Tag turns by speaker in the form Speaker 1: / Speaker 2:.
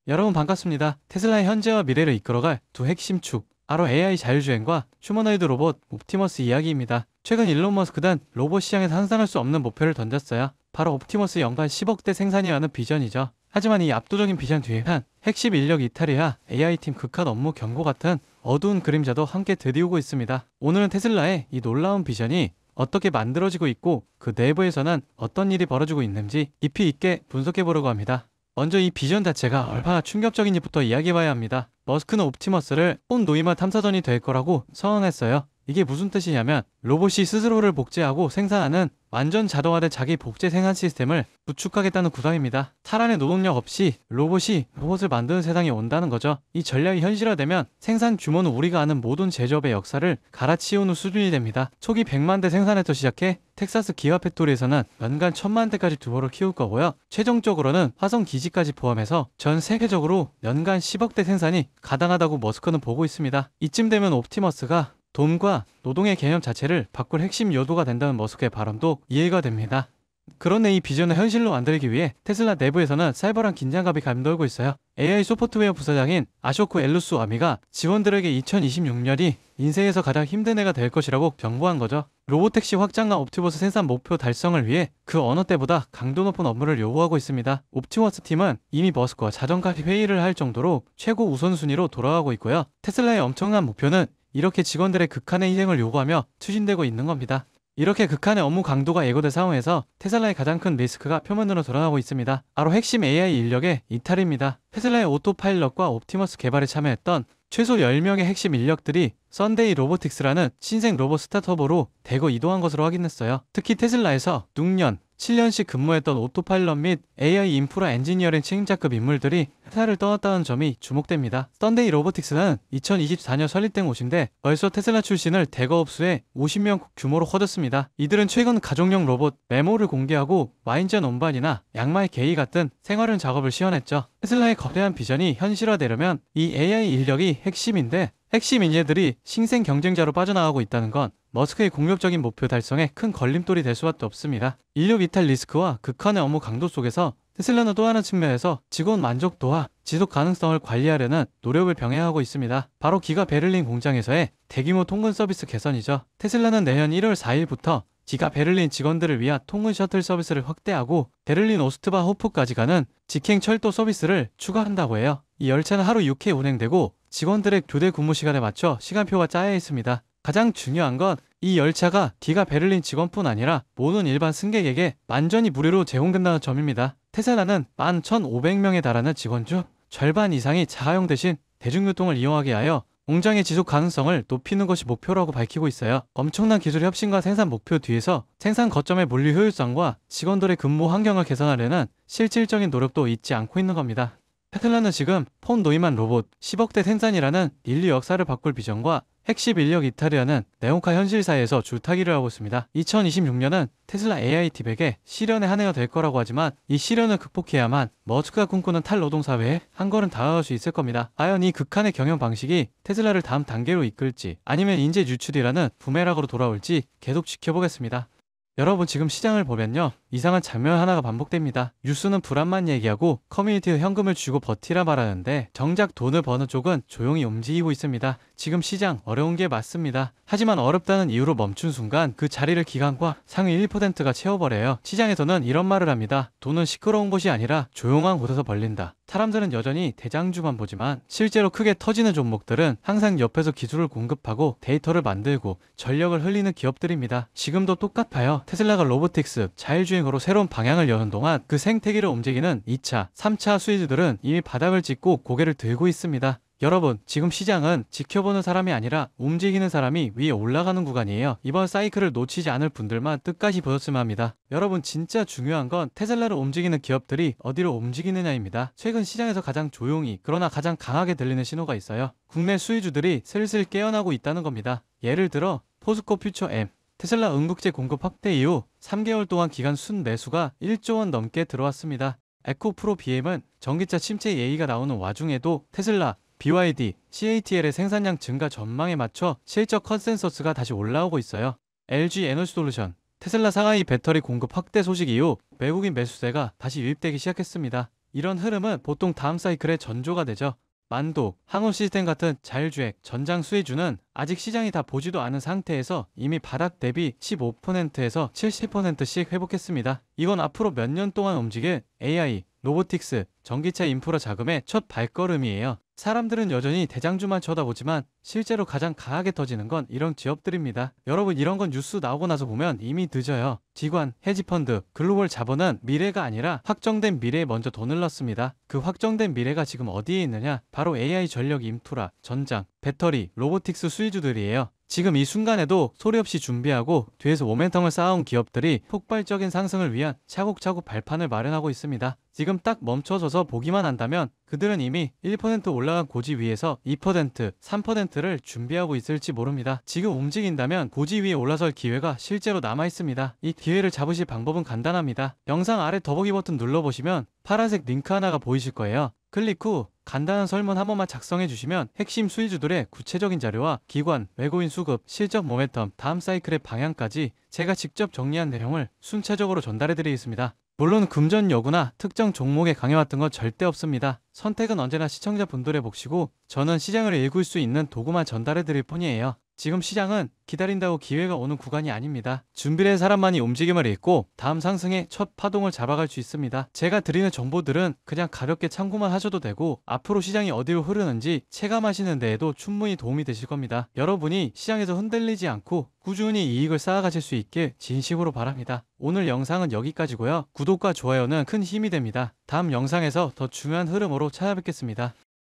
Speaker 1: 여러분 반갑습니다. 테슬라의 현재와 미래를 이끌어갈 두 핵심 축, 바로 AI 자율주행과 휴머노이드 로봇 옵티머스 이야기입니다. 최근 일론 머스크는 로봇 시장에서 상상할 수 없는 목표를 던졌어요. 바로 옵티머스 연간 10억 대 생산이라는 비전이죠. 하지만 이 압도적인 비전 뒤에는 핵심 인력 이탈이야 AI팀 극한 업무 경고 같은 어두운 그림자도 함께 들이오고 있습니다. 오늘은 테슬라의 이 놀라운 비전이 어떻게 만들어지고 있고 그 내부에서는 어떤 일이 벌어지고 있는지 깊이 있게 분석해보려고 합니다. 먼저 이 비전 자체가 얼마나 충격적인지부터 이야기해봐야 합니다. 머스크는 옵티머스를 폰 노이만 탐사전이 될 거라고 선언했어요. 이게 무슨 뜻이냐면 로봇이 스스로를 복제하고 생산하는 완전 자동화된 자기 복제 생산 시스템을 구축하겠다는 구상입니다. 사람의 노동력 없이 로봇이 로봇을 만드는 세상이 온다는 거죠. 이 전략이 현실화되면 생산 규모는 우리가 아는 모든 제조업의 역사를 갈아치우는 수준이 됩니다. 초기 100만 대 생산에서 시작해 텍사스 기아 팩토리에서는 연간 1000만 대까지 규모를 키울 거고요. 최종적으로는 화성 기지까지 포함해서 전 세계적으로 연간 10억 대 생산이 가당하다고 머스크는 보고 있습니다. 이쯤 되면 옵티머스가 돈과 노동의 개념 자체를 바꿀 핵심 요소가 된다는 머스크의 발언도 이해가 됩니다. 그런데 이 비전을 현실로 만들기 위해 테슬라 내부에서는 살벌한 긴장감이 감돌고 있어요. AI 소프트웨어 부사장인 아쇼크 엘루스와미가 직원들에게 2026년이 인생에서 가장 힘든 해가 될 것이라고 경고한 거죠. 로보택시 확장과 옵티머스 생산 목표 달성을 위해 그 어느 때보다 강도 높은 업무를 요구하고 있습니다. 옵티머스 팀은 이미 머스크와 자정까지 회의를 할 정도로 최고 우선순위로 돌아가고 있고요. 테슬라의 엄청난 목표는 이렇게 직원들의 극한의 희생을 요구하며 추진되고 있는 겁니다. 이렇게 극한의 업무 강도가 예고된 상황에서 테슬라의 가장 큰 리스크가 표면으로 드러나고 있습니다. 바로 핵심 AI 인력의 이탈입니다. 테슬라의 오토파일럿과 옵티머스 개발에 참여했던 최소 10명의 핵심 인력들이 썬데이 로보틱스라는 신생 로봇 스타트업으로 대거 이동한 것으로 확인했어요. 특히 테슬라에서 6년, 7년씩 근무했던 오토파일럿 및 AI 인프라 엔지니어링 책임자급 인물들이 회사를 떠났다는 점이 주목됩니다. 썬데이 로보틱스는 2024년 설립된 곳인데 벌써 테슬라 출신을 대거 흡수해 50명 규모로 커졌습니다. 이들은 최근 가족용 로봇 메모를 공개하고 와인잔 운반이나 양말 개이 같은 생활용 작업을 시연했죠. 테슬라의 거대한 비전이 현실화되려면 이 AI 인력이 핵심인데 핵심 인재들이 신생 경쟁자로 빠져나가고 있다는 건 머스크의 공격적인 목표 달성에 큰 걸림돌이 될 수밖에 없습니다. 인력 이탈 리스크와 극한의 업무 강도 속에서 테슬라는 또 하나 측면에서 직원 만족도와 지속 가능성을 관리하려는 노력을 병행하고 있습니다. 바로 기가 베를린 공장에서의 대규모 통근 서비스 개선이죠. 테슬라는 내년 1월 4일부터 기가 베를린 직원들을 위한 통근 셔틀 서비스를 확대하고 베를린 오스트바 호프까지 가는 직행 철도 서비스를 추가한다고 해요. 이 열차는 하루 6회 운행되고 직원들의 교대 근무 시간에 맞춰 시간표가 짜여 있습니다. 가장 중요한 건 이 열차가 기가 베를린 직원뿐 아니라 모든 일반 승객에게 완전히 무료로 제공된다는 점입니다. 테슬라는 11,500명에 달하는 직원 중 절반 이상이 자가용 대신 대중교통을 이용하게 하여 공장의 지속 가능성을 높이는 것이 목표라고 밝히고 있어요. 엄청난 기술 혁신과 생산 목표 뒤에서 생산 거점의 물류 효율성과 직원들의 근무 환경을 개선하려는 실질적인 노력도 잊지 않고 있는 겁니다. 테슬라는 지금 폰 노이만 로봇 10억 대 생산이라는 인류 역사를 바꿀 비전과 핵심 인력 이탈이라는 네온카 현실사에서 줄타기를 하고 있습니다. 2026년은 테슬라 AI팀에게 실현의 한 해가 될 거라고 하지만 이 시련을 극복해야만 머스크가 꿈꾸는 탈노동 사회에 한 걸음 다가갈 수 있을 겁니다. 과연 이 극한의 경영 방식이 테슬라를 다음 단계로 이끌지 아니면 인재 유출이라는 부메랑으로 돌아올지 계속 지켜보겠습니다. 여러분 지금 시장을 보면요 이상한 장면 하나가 반복됩니다. 뉴스는 불안만 얘기하고 커뮤니티에 현금을 주고 버티라 말하는데 정작 돈을 버는 쪽은 조용히 움직이고 있습니다. 지금 시장 어려운 게 맞습니다. 하지만 어렵다는 이유로 멈춘 순간 그 자리를 기관과 상위 1%가 채워버려요. 시장에서는 이런 말을 합니다. 돈은 시끄러운 곳이 아니라 조용한 곳에서 벌린다. 사람들은 여전히 대장주만 보지만 실제로 크게 터지는 종목들은 항상 옆에서 기술을 공급하고 데이터를 만들고 전력을 흘리는 기업들입니다. 지금도 똑같아요. 테슬라가 로보틱스, 자율주행으로 새로운 방향을 여는 동안 그 생태계를 움직이는 2차, 3차 수혜주들은 이미 바닥을 찍고 고개를 들고 있습니다. 여러분 지금 시장은 지켜보는 사람이 아니라 움직이는 사람이 위에 올라가는 구간이에요. 이번 사이클을 놓치지 않을 분들만 끝까지 보셨으면 합니다. 여러분 진짜 중요한 건 테슬라를 움직이는 기업들이 어디로 움직이느냐입니다. 최근 시장에서 가장 조용히 그러나 가장 강하게 들리는 신호가 있어요. 국내 수혜주들이 슬슬 깨어나고 있다는 겁니다. 예를 들어 포스코 퓨처엠 테슬라 응급제 공급 확대 이후 3개월 동안 기간 순매수가 1조 원 넘게 들어왔습니다. 에코프로 BM은 전기차 침체 예의가 나오는 와중에도 테슬라, BYD, CATL의 생산량 증가 전망에 맞춰 실적 컨센서스가 다시 올라오고 있어요. LG 에너지솔루션, 테슬라 상하이 배터리 공급 확대 소식 이후 외국인 매수세가 다시 유입되기 시작했습니다. 이런 흐름은 보통 다음 사이클의 전조가 되죠. 만도, 항우시스템 같은 자율주행, 전장 수혜주는 아직 시장이 다 보지도 않은 상태에서 이미 바닥 대비 15%에서 70%씩 회복했습니다. 이건 앞으로 몇 년 동안 움직일 AI, 로보틱스, 전기차 인프라 자금의 첫 발걸음이에요. 사람들은 여전히 대장주만 쳐다보지만 실제로 가장 강하게 터지는 건 이런 기업들입니다. 여러분, 이런 건 뉴스 나오고 나서 보면 이미 늦어요. 기관, 헤지펀드, 글로벌 자본은 미래가 아니라 확정된 미래에 먼저 돈을 넣습니다. 그 확정된 미래가 지금 어디에 있느냐? 바로 AI 전력 인프라, 전장, 배터리, 로보틱스 수혜주들이에요. 지금 이 순간에도 소리 없이 준비하고 뒤에서 모멘텀을 쌓아온 기업들이 폭발적인 상승을 위한 차곡차곡 발판을 마련하고 있습니다. 지금 딱 멈춰서서 보기만 한다면 그들은 이미 1% 올라간 고지 위에서 2%, 3%를 준비하고 있을지 모릅니다. 지금 움직인다면 고지 위에 올라설 기회가 실제로 남아 있습니다. 이 기회를 잡으실 방법은 간단합니다. 영상 아래 더보기 버튼 눌러보시면 파란색 링크 하나가 보이실 거예요. 클릭 후 간단한 설문 한 번만 작성해 주시면 핵심 수혜주들의 구체적인 자료와 기관, 외국인 수급, 실적 모멘텀, 다음 사이클의 방향까지 제가 직접 정리한 내용을 순차적으로 전달해 드리겠습니다. 물론 금전 여부나 특정 종목에 강해왔던 건 절대 없습니다. 선택은 언제나 시청자분들의 몫이고 저는 시장을 읽을 수 있는 도구만 전달해 드릴 뿐이에요. 지금 시장은 기다린다고 기회가 오는 구간이 아닙니다. 준비된 사람만이 움직임을 읽고 다음 상승의 첫 파동을 잡아갈 수 있습니다. 제가 드리는 정보들은 그냥 가볍게 참고만 하셔도 되고 앞으로 시장이 어디로 흐르는지 체감하시는 데에도 충분히 도움이 되실 겁니다. 여러분이 시장에서 흔들리지 않고 꾸준히 이익을 쌓아가실 수 있길 진심으로 바랍니다. 오늘 영상은 여기까지고요. 구독과 좋아요는 큰 힘이 됩니다. 다음 영상에서 더 중요한 흐름으로 찾아뵙겠습니다.